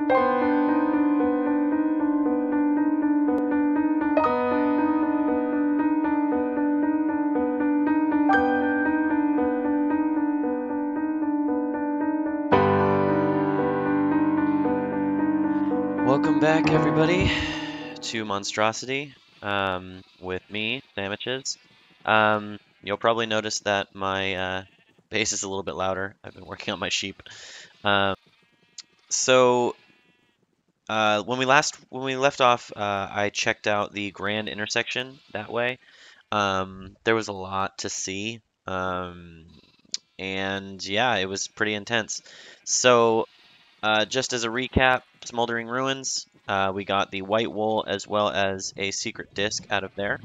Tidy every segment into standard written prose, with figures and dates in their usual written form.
Welcome back, everybody, to Monstrosity with me, Sandwiches. You'll probably notice that my bass is a little bit louder. I've been working on my sheep. Um, so when we left off, I checked out the Grand Intersection that way. There was a lot to see, and yeah, it was pretty intense. So just as a recap, Smoldering Ruins, we got the white wool as well as a secret disc out of there.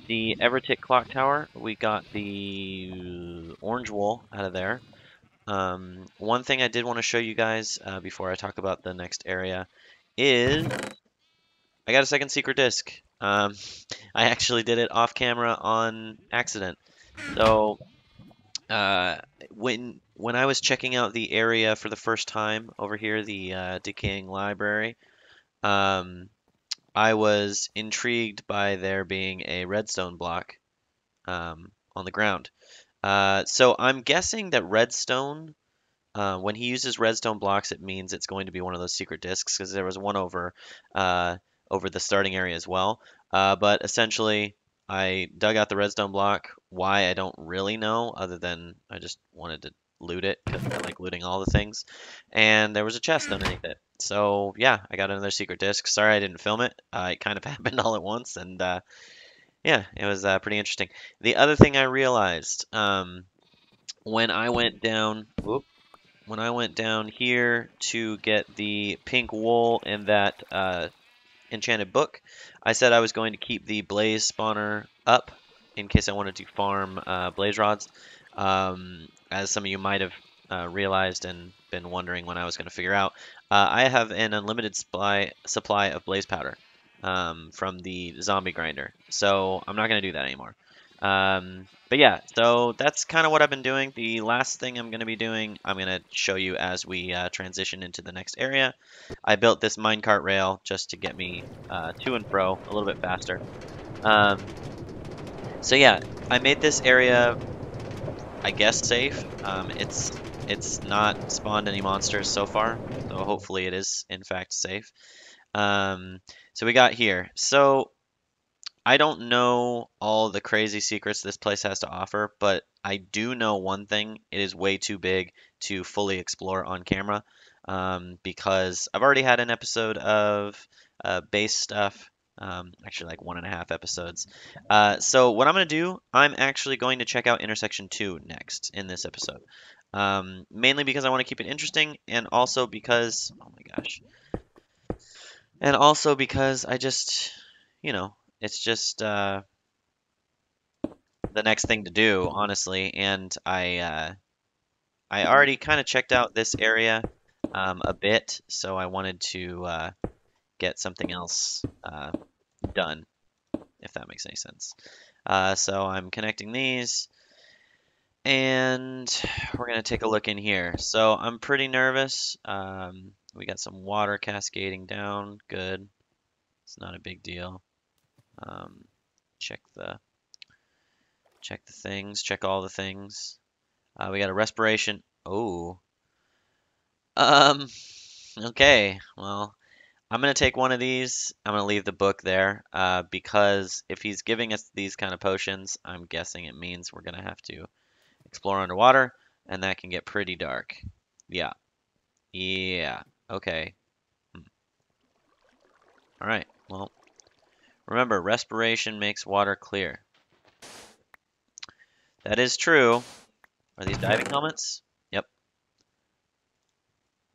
The Evertick Clock Tower, we got the orange wool out of there. One thing I did want to show you guys before I talk about the next area is I got a second secret disc. I actually did it off camera on accident. So uh, when I was checking out the area for the first time over here, the decaying library, um, I was intrigued by there being a redstone block on the ground. So I'm guessing that redstone, when he uses redstone blocks, it means it's going to be one of those secret discs because there was one over the starting area as well. But essentially, I dug out the redstone block. Why, I don't really know, other than I just wanted to loot it because I like looting all the things. And there was a chest underneath it. So yeah, I got another secret disc. Sorry I didn't film it. It kind of happened all at once, and yeah, it was pretty interesting. The other thing I realized when I went down, when I went down here to get the pink wool in that enchanted book, I said I was going to keep the blaze spawner up in case I wanted to farm blaze rods. As some of you might have realized and been wondering when I was going to figure out, I have an unlimited supply of blaze powder from the zombie grinder, so I'm not going to do that anymore. But yeah, so that's kind of what I've been doing. The last thing I'm going to be doing, I'm going to show you as we transition into the next area. I built this minecart rail just to get me to and fro a little bit faster. Um, so yeah, I made this area, I guess, safe. It's not spawned any monsters so far, so hopefully it is in fact safe. Um, so we got here. So I don't know all the crazy secrets this place has to offer, but I do know one thing. It is way too big to fully explore on camera, because I've already had an episode of base stuff, actually like 1.5 episodes. So what I'm going to do, I'm actually going to check out Intersection 2 next in this episode. Mainly because I want to keep it interesting, and also because, oh my gosh, and also because I just, you know, it's just the next thing to do, honestly. And I already kind of checked out this area a bit, so I wanted to get something else done, if that makes any sense. So I'm connecting these, and we're gonna take a look in here. So I'm pretty nervous. We got some water cascading down. Good. It's not a big deal. Um, check the things. Check all the things. We got a respiration. Oh. Um. Okay. Well, I'm gonna take one of these. I'm gonna leave the book there. Because if he's giving us these kind of potions, I'm guessing it means we're gonna have to explore underwater, and that can get pretty dark. Yeah. Yeah. Okay. All right. Well, remember, respiration makes water clear. That is true. Are these diving helmets? Yep.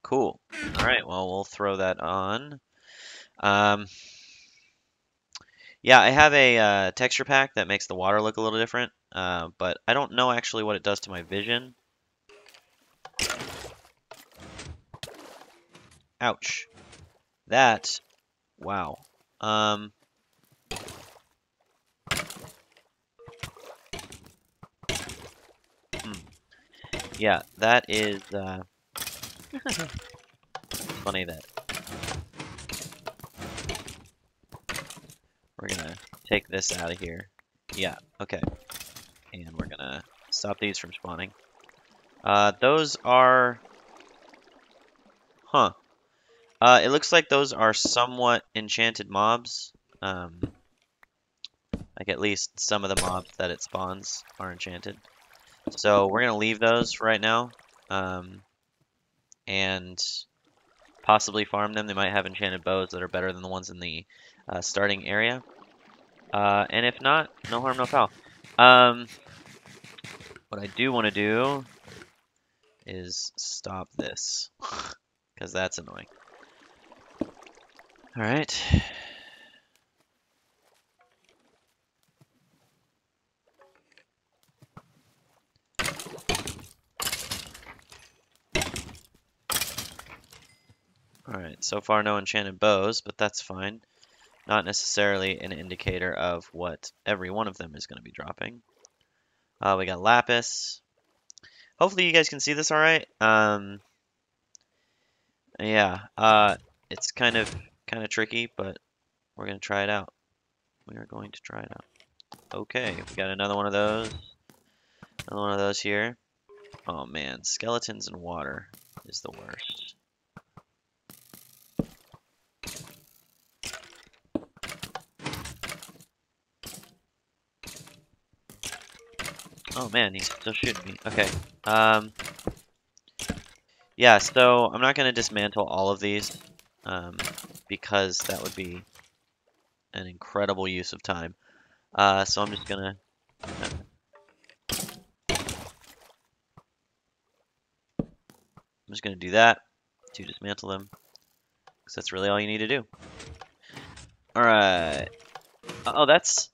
Cool. All right. Well, we'll throw that on. Um, yeah, I have a texture pack that makes the water look a little different, but I don't know actually what it does to my vision. Ouch. That, wow. Um, hmm. Yeah, that is funny that We're gonna take this out of here. Yeah, okay. And we're gonna stop these from spawning. Those are... Huh. It looks like those are somewhat enchanted mobs. Like at least some of the mobs that it spawns are enchanted. So we're gonna leave those right now. And possibly farm them. They might have enchanted bows that are better than the ones in the starting area. And if not, no harm, no foul. What I do want to do is stop this, because that's annoying. All right. Alright, so far no enchanted bows, but that's fine. Not necessarily an indicator of what every one of them is going to be dropping. We got lapis. Hopefully you guys can see this alright. Yeah, it's kind of tricky, but we're going to try it out. We are going to try it out. Okay, we got another one of those. Another one of those here. Oh man, skeletons in water is the worst. Oh man, he's still shooting me. Okay. Yeah, so I'm not going to dismantle all of these because that would be an incredible use of time. So I'm just going to do that to dismantle them because that's really all you need to do. All right. Oh, that's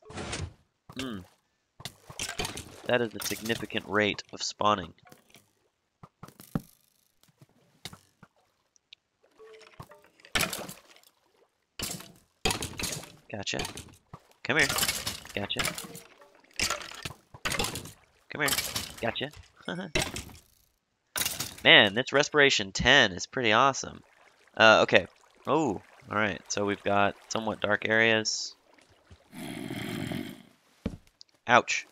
that is a significant rate of spawning. Gotcha. Come here. Gotcha. Come here. Gotcha. Man, this respiration 10 is pretty awesome. Okay. Oh, alright. So we've got somewhat dark areas. Ouch.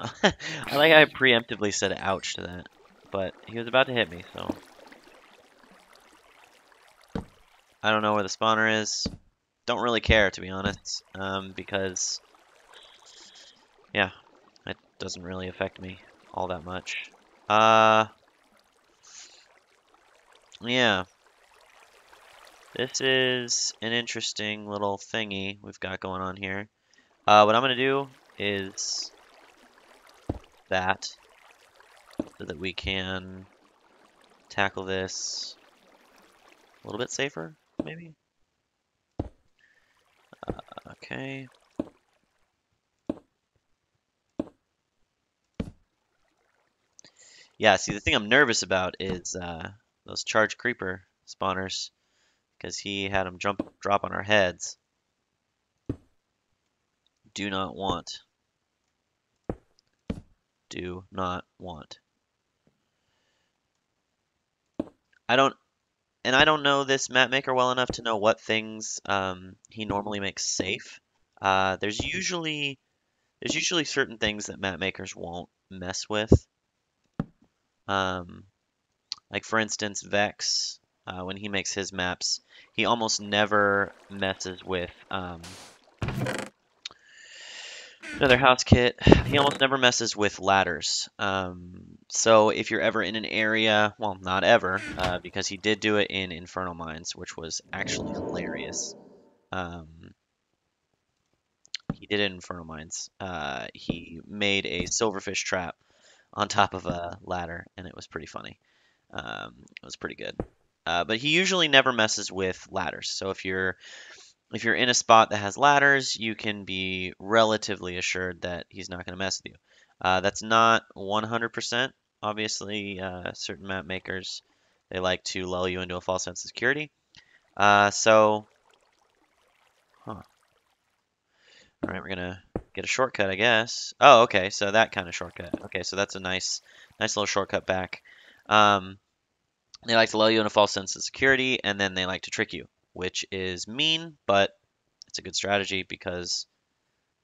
I like I preemptively said ouch to that. But he was about to hit me, so... I don't know where the spawner is. Don't really care, to be honest. Because... yeah, it doesn't really affect me all that much. Yeah. This is an interesting little thingy we've got going on here. What I'm going to do is that, so that we can tackle this a little bit safer, maybe? Okay. Yeah, see, the thing I'm nervous about is those charged creeper spawners, because he had them drop on our heads. Do not want. Do not want. I don't know this map maker well enough to know what things he normally makes safe. There's usually certain things that map makers won't mess with. Like for instance, Vex, when he makes his maps, he almost never messes with another house kit. He almost never messes with ladders. So if you're ever in an area, well, not ever, because he did do it in Infernal Mines, which was actually hilarious. He did it in Infernal Mines. He made a silverfish trap on top of a ladder, and it was pretty funny. It was pretty good. But he usually never messes with ladders. So if you're in a spot that has ladders, you can be relatively assured that he's not going to mess with you. That's not 100%. Obviously, certain map makers, they like to lull you into a false sense of security. Huh. All right, we're gonna get a shortcut, I guess. Oh, okay, so that kind of shortcut. Okay, so that's a nice little shortcut back. They like to lull you in a false sense of security, and then they like to trick you, which is mean, but that's a good strategy because,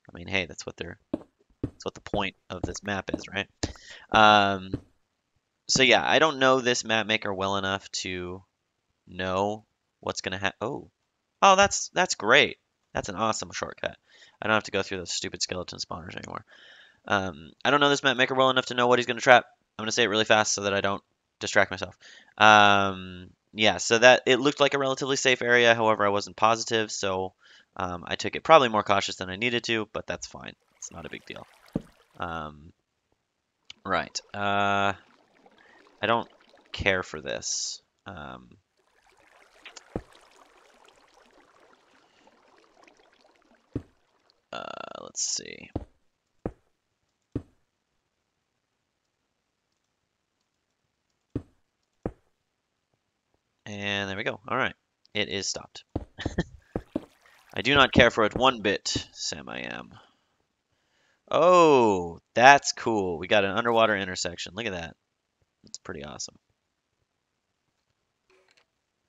I mean, hey, that's what the point of this map is, right? Um, so yeah, I don't know this map maker well enough to know what's gonna happen. Oh, that's great. That's an awesome shortcut. I don't have to go through those stupid skeleton spawners anymore. I don't know this map maker well enough to know what he's gonna trap. I'm gonna say it really fast so that I don't distract myself. Yeah, so that it looked like a relatively safe area. However, I wasn't positive, so I took it probably more cautious than I needed to, but that's fine. It's not a big deal. Um, right. I don't care for this. Let's see. And there we go. All right. It is stopped. I do not care for it one bit, Sam I am. Oh, that's cool. We got an underwater intersection. Look at that. That's pretty awesome.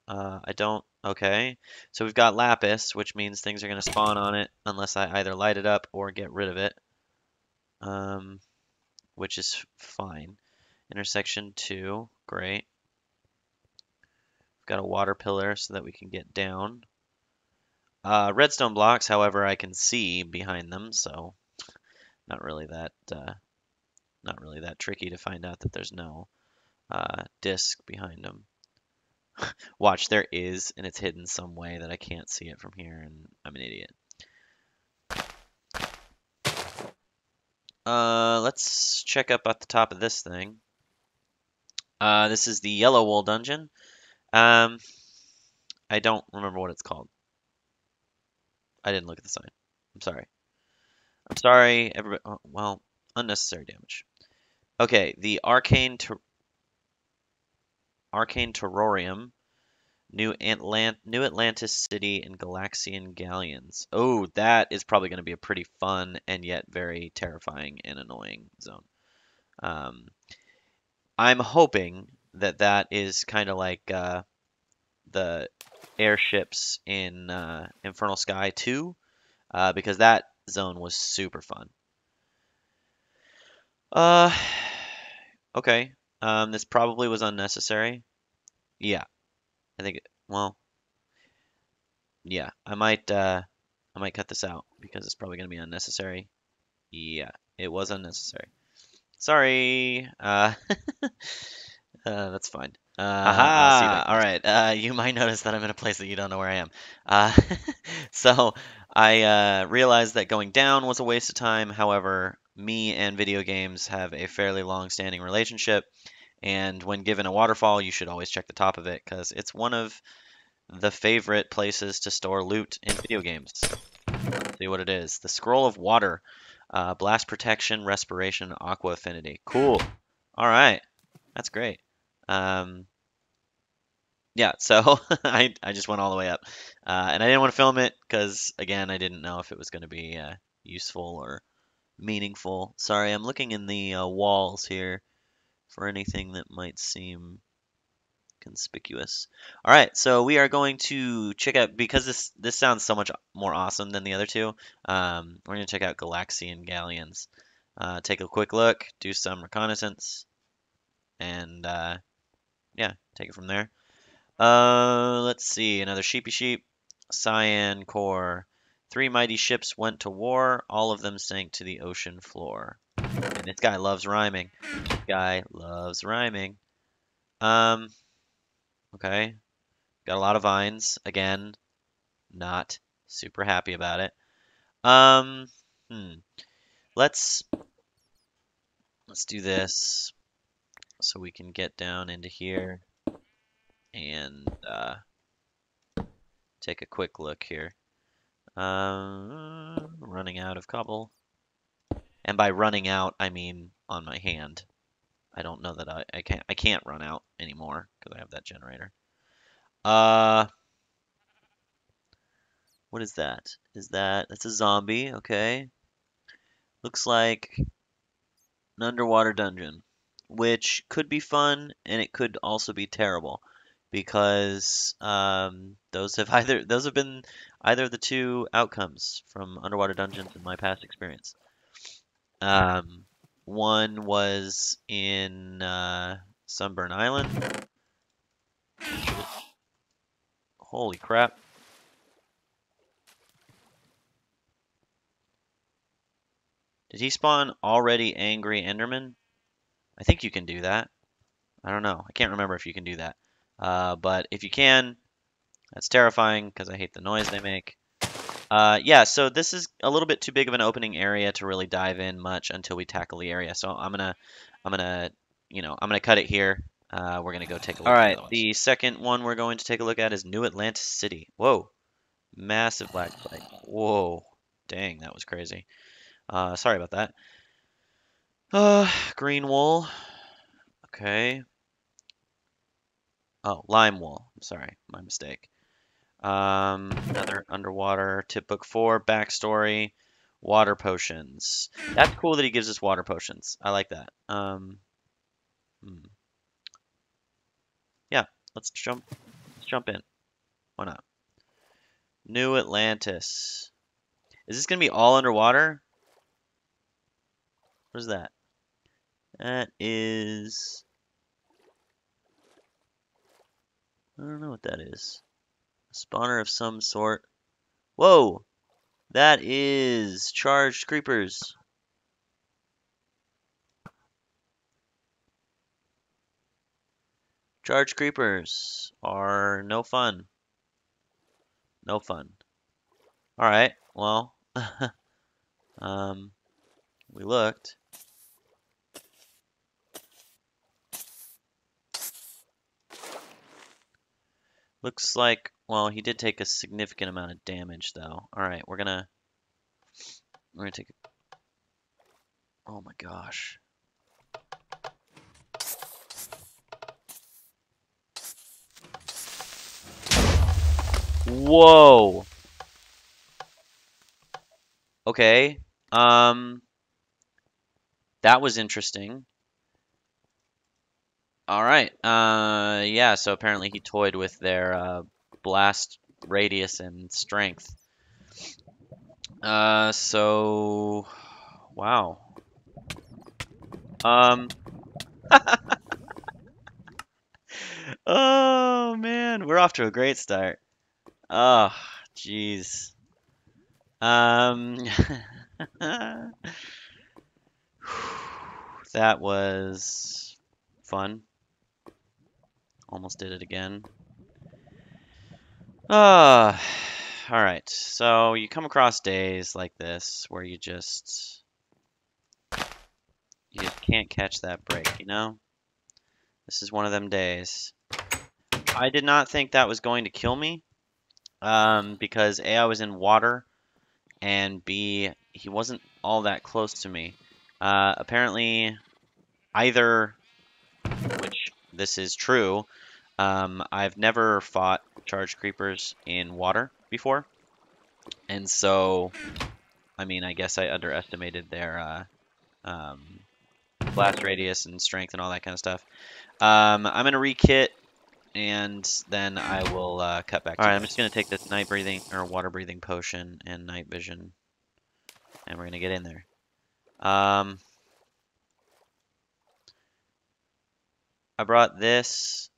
I don't... Okay. So we've got lapis, which means things are going to spawn on it unless I either light it up or get rid of it. Which is fine. Intersection 2. Great. We've got a water pillar so that we can get down. Redstone blocks, however, I can see behind them, so not really that tricky to find out that there's no disc behind them. Watch, there is, and it's hidden some way that I can't see it from here, and I'm an idiot. Let's check up at the top of this thing. This is the Yellow Wool dungeon. I don't remember what it's called. I didn't look at the sign. I'm sorry. I'm sorry, everybody. Oh, well, unnecessary damage. Okay, the Arcane Terrorium, New Atlantis City, and Galaxian Galleons. Oh, that is probably going to be a pretty fun and yet very terrifying and annoying zone. Um, I'm hoping that that is kind of like the airships in Infernal Sky 2, because that zone was super fun. Uh, okay. This probably was unnecessary. Yeah, I think. Well, yeah, I might cut this out because it's probably gonna be unnecessary. Yeah, it was unnecessary. Sorry. That's fine. I'll see if I Aha! can All just. right. You might notice that I'm in a place that you don't know where I am. Uh, so I realized that going down was a waste of time. However, me and video games have a fairly long-standing relationship, and when given a waterfall, you should always check the top of it because it's one of the favorite places to store loot in video games. Let's see what it is. The Scroll of Water. Blast Protection, Respiration, Aqua Affinity. Cool. All right. That's great. Um, yeah, so I just went all the way up. And I didn't want to film it because, again, I didn't know if it was going to be useful or meaningful. Sorry, I'm looking in the walls here for anything that might seem conspicuous. All right, so we are going to check out, because this sounds so much more awesome than the other two, we're going to check out Galaxian Galleons. Take a quick look, do some reconnaissance, and yeah, take it from there. Let's see, another sheepy sheep. Cyan core. 3 mighty ships went to war, all of them sank to the ocean floor. And this guy loves rhyming. This guy loves rhyming. Um, okay. Got a lot of vines. Again, not super happy about it. Um, hmm. Let's do this so we can get down into here and take a quick look here. Running out of cobble. And by running out, I mean on my hand. I don't know that I can't run out anymore because I have that generator. Uh, what is that? That's a zombie, okay. Looks like an underwater dungeon, which could be fun and it could also be terrible because those have been either of the two outcomes from underwater dungeons in my past experience. Um, One was in Sunburn Island. Holy crap. Did he spawn already angry Enderman? I think you can do that. I don't know. I can't remember if you can do that. But if you can, that's terrifying because I hate the noise they make. Yeah, so this is a little bit too big of an opening area to really dive in much until we tackle the area. So I'm gonna, I'm gonna cut it here. We're gonna go take a All look at the right, other ones. the second one we're going to take a look at is New Atlantis City. Whoa, massive black spike. Whoa, dang, that was crazy. Sorry about that. Green wool. Okay. Oh, lime wool. I'm sorry, my mistake. Another underwater tip book 4 backstory. Water potions. That's cool that he gives us water potions. I like that. Hmm. Yeah, let's jump in. Why not? New Atlantis. Is this gonna be all underwater? What is that? That is, I don't know what that is. A spawner of some sort. Whoa! That is charged creepers. Charged creepers are no fun. No fun. All right. Well, um, we looked. Looks like, well, he did take a significant amount of damage though. All right, we're gonna take. Oh my gosh. Whoa. Okay. Um, that was interesting. All right. Yeah, so apparently he toyed with their blast radius and strength. So wow. Um, oh man, we're off to a great start. Oh, jeez. Um, that was fun. Almost did it again. Ah, all right. So you come across days like this where you just can't catch that break, you know? This is one of them days. I did not think that was going to kill me, because A, I was in water, and B, he wasn't all that close to me. Apparently, either, which this is true, I've never fought charged creepers in water before, and so, I mean, I guess I underestimated their blast radius and strength and all that kind of stuff. I'm gonna re-kit, and then I will cut back to you. All right, I'm just gonna take this night breathing or water breathing potion and night vision, and we're gonna get in there. I brought this.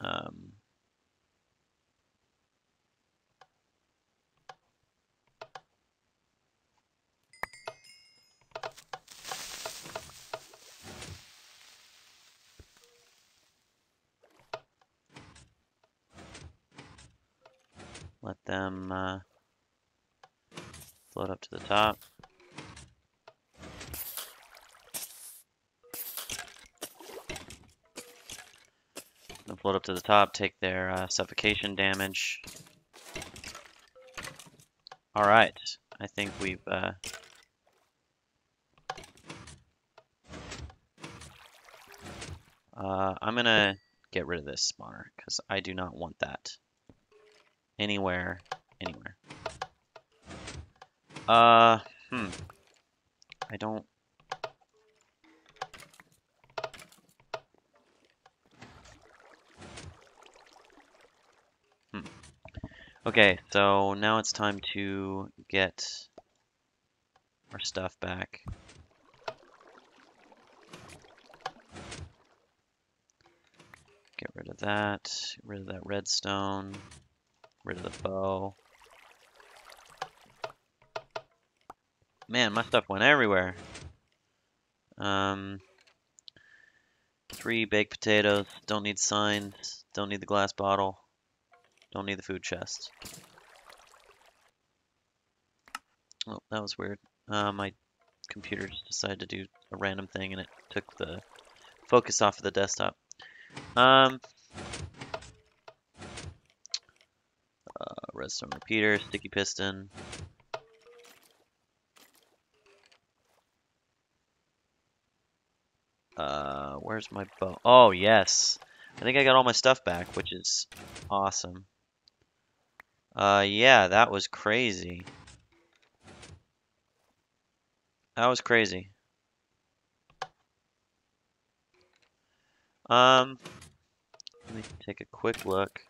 Um, Let them float up to the top. They'll float up to the top, take their suffocation damage. All right, I think we've. I'm gonna get rid of this spawner because I do not want that anywhere. Uh, hmm. I don't. Okay, so now it's time to get our stuff back. Get rid of that. Get rid of that redstone. Get rid of the bow. Man, my stuff went everywhere. 3 baked potatoes. Don't need signs. Don't need the glass bottle. Don't need the food chest. Oh, that was weird. My computer just decided to do a random thing and it took the focus off of the desktop. Redstone repeater, sticky piston. Where's my bow? Oh, yes. I think I got all my stuff back, which is awesome. Yeah, that was crazy. That was crazy. Let me take a quick look.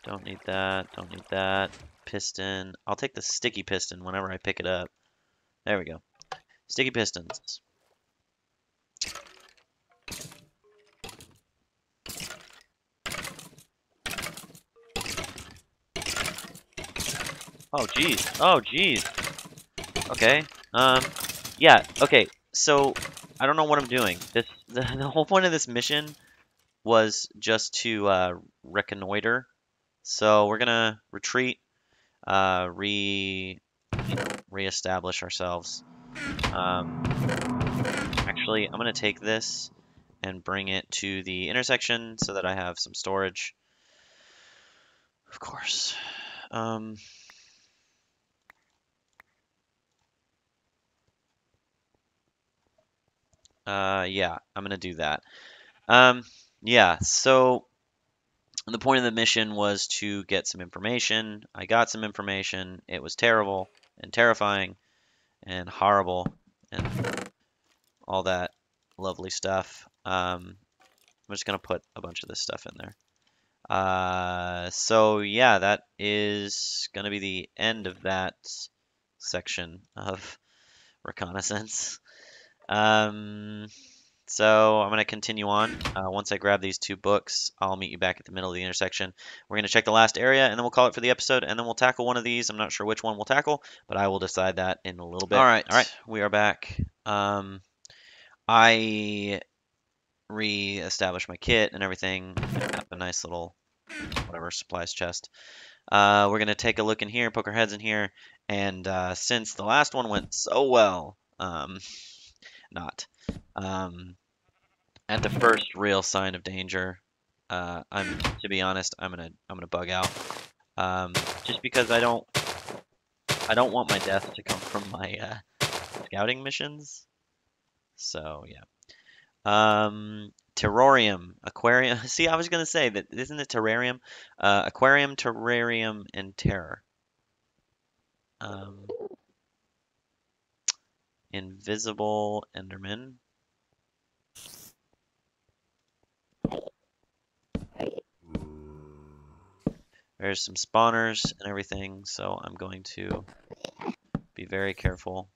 Don't need that, don't need that. Piston. I'll take the sticky piston whenever I pick it up. There we go. Sticky pistons. Oh, geez. Oh, geez. Okay. Yeah, okay. So, I don't know what I'm doing. The whole point of this mission was just to reconnoiter. So we're gonna retreat, reestablish ourselves. Actually, I'm gonna take this and bring it to the intersection so that I have some storage. Of course. Yeah, I'm gonna do that. Yeah, so the point of the mission was to get some information. I got some information. It was terrible and terrifying and horrible and all that lovely stuff. I'm just gonna put a bunch of this stuff in there. So yeah, that is gonna be the end of that section of Reconnaissance. Um, so I'm gonna continue on. Once I grab these 2 books, I'll meet you back at the middle of the intersection. We're gonna check the last area, and then we'll call it for the episode, and then we'll tackle one of these. I'm not sure which one we'll tackle, but I will decide that in a little bit. All right, we are back. I re-established my kit and everything. I have a nice little whatever supplies chest. We're gonna take a look in here, poke our heads in here, and since the last one went so well, not. At the first real sign of danger, to be honest, I'm gonna bug out. Just because I don't want my death to come from my scouting missions. So yeah. Terrarium, aquarium. See, I was gonna say that isn't it terrarium? Aquarium, terrarium, and terror. Um, Invisible Enderman. There's some spawners and everything, so I'm going to be very careful.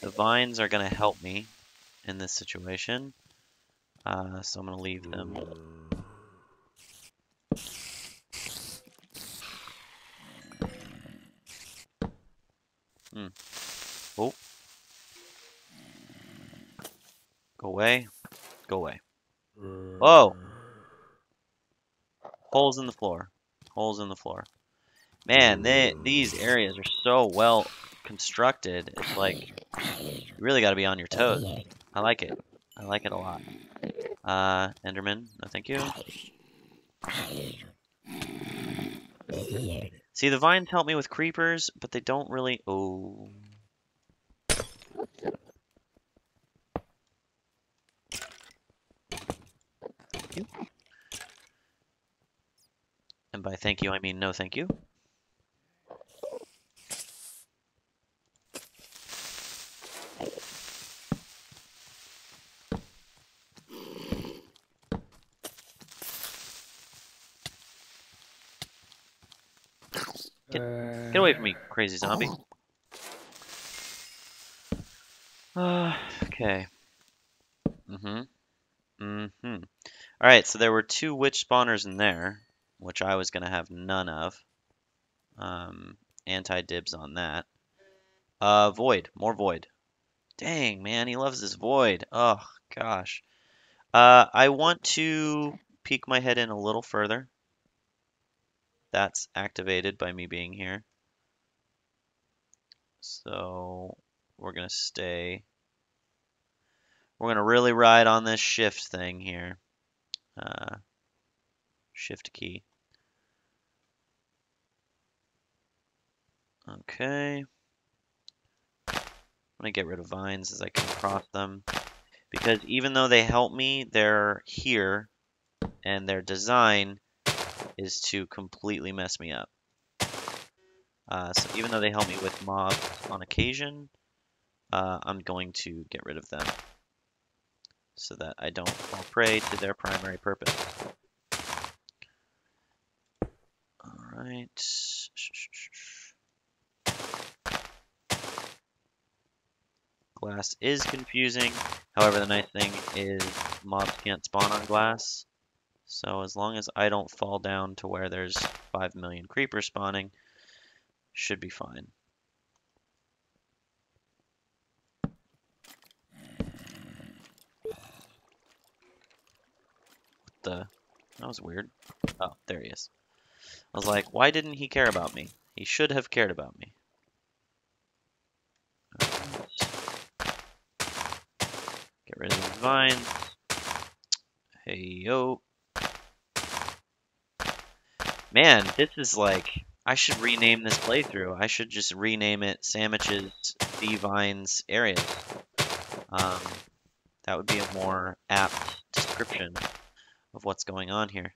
The vines are going to help me in this situation, so I'm going to leave them. Oh. Go away. Go away. Whoa! Holes in the floor. Holes in the floor. Man, these areas are so well constructed. It's like you really got to be on your toes. I like it. I like it a lot. Enderman, no thank you. See, the vines help me with creepers, but they don't really... Oh. Thank you. And by thank you, I mean no thank you. Get get away from me, crazy zombie. Okay. Mm-hmm. Mm-hmm. All right, so there were two witch spawners in there, which I was gonna have none of. Anti-dibs on that. Void. More void. Dang, man, he loves this void. Oh, gosh. I want to peek my head in a little further. That's activated by me being here. So we're gonna stay. We're gonna really ride on this shift thing here. Uh, shift key. Okay. I'm gonna get rid of vines as I come across them. Because even though they help me, they're here, and their design is to completely mess me up. So even though they help me with mobs on occasion, I'm going to get rid of them so that I don't fall prey to their primary purpose. Alright. Glass is confusing. However, the nice thing is mobs can't spawn on glass. So as long as I don't fall down to where there's 5 million creepers spawning, should be fine. That was weird. Oh, there he is. I was like, why didn't he care about me? He should have cared about me. Get rid of these vines. Hey, yo. Man, this is like, I should rename this playthrough. I should just rename it Sandwiches The Vines Areas. That would be a more apt description of what's going on here.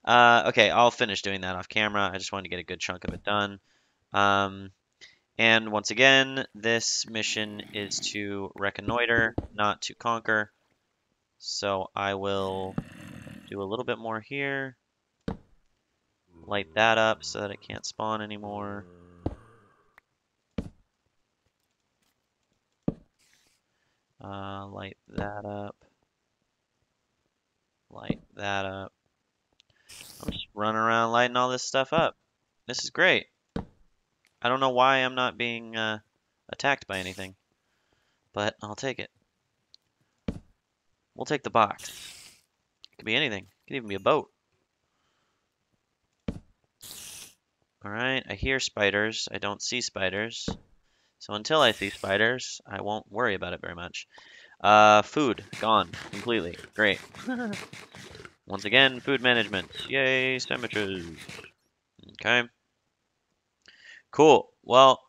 Okay, I'll finish doing that off camera. I just wanted to get a good chunk of it done. And once again, this mission is to reconnoiter, not to conquer. So I will do a little bit more here. Light that up so that it can't spawn anymore. Light that up. Light that up. I'm just running around lighting all this stuff up. This is great. I don't know why I'm not being attacked by anything, but I'll take it. We'll take the box. It could be anything. It could even be a boat. Alright, I hear spiders. I don't see spiders. So until I see spiders, I won't worry about it very much. Food. Gone. Completely. Great. Once again, food management. Yay, sandwiches. Okay. Cool. Well,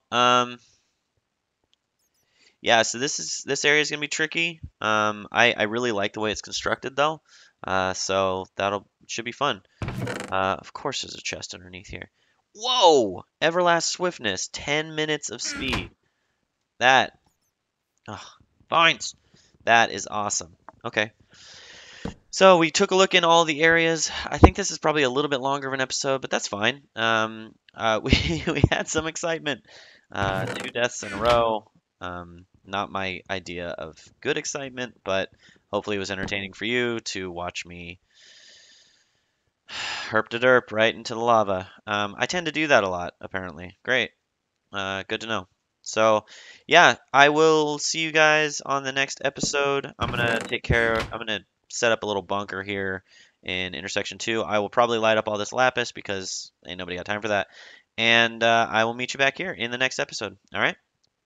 yeah, so this area is gonna be tricky. I really like the way it's constructed though. So that'll should be fun. Of course there's a chest underneath here. Whoa! Everlast swiftness, 10 minutes of speed. That, oh, vines. That is awesome. Okay. So we took a look in all the areas. I think this is probably a little bit longer of an episode, but that's fine. We had some excitement. 2 deaths in a row. Not my idea of good excitement, but hopefully it was entertaining for you to watch me herp de derp right into the lava. I tend to do that a lot, apparently. Great. Good to know. So, yeah, I will see you guys on the next episode. I'm gonna set up a little bunker here in intersection 2. I will probably light up all this lapis because ain't nobody got time for that. And I will meet you back here in the next episode. All right?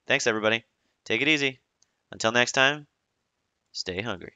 Thanks, everybody. Take it easy. Until next time, stay hungry.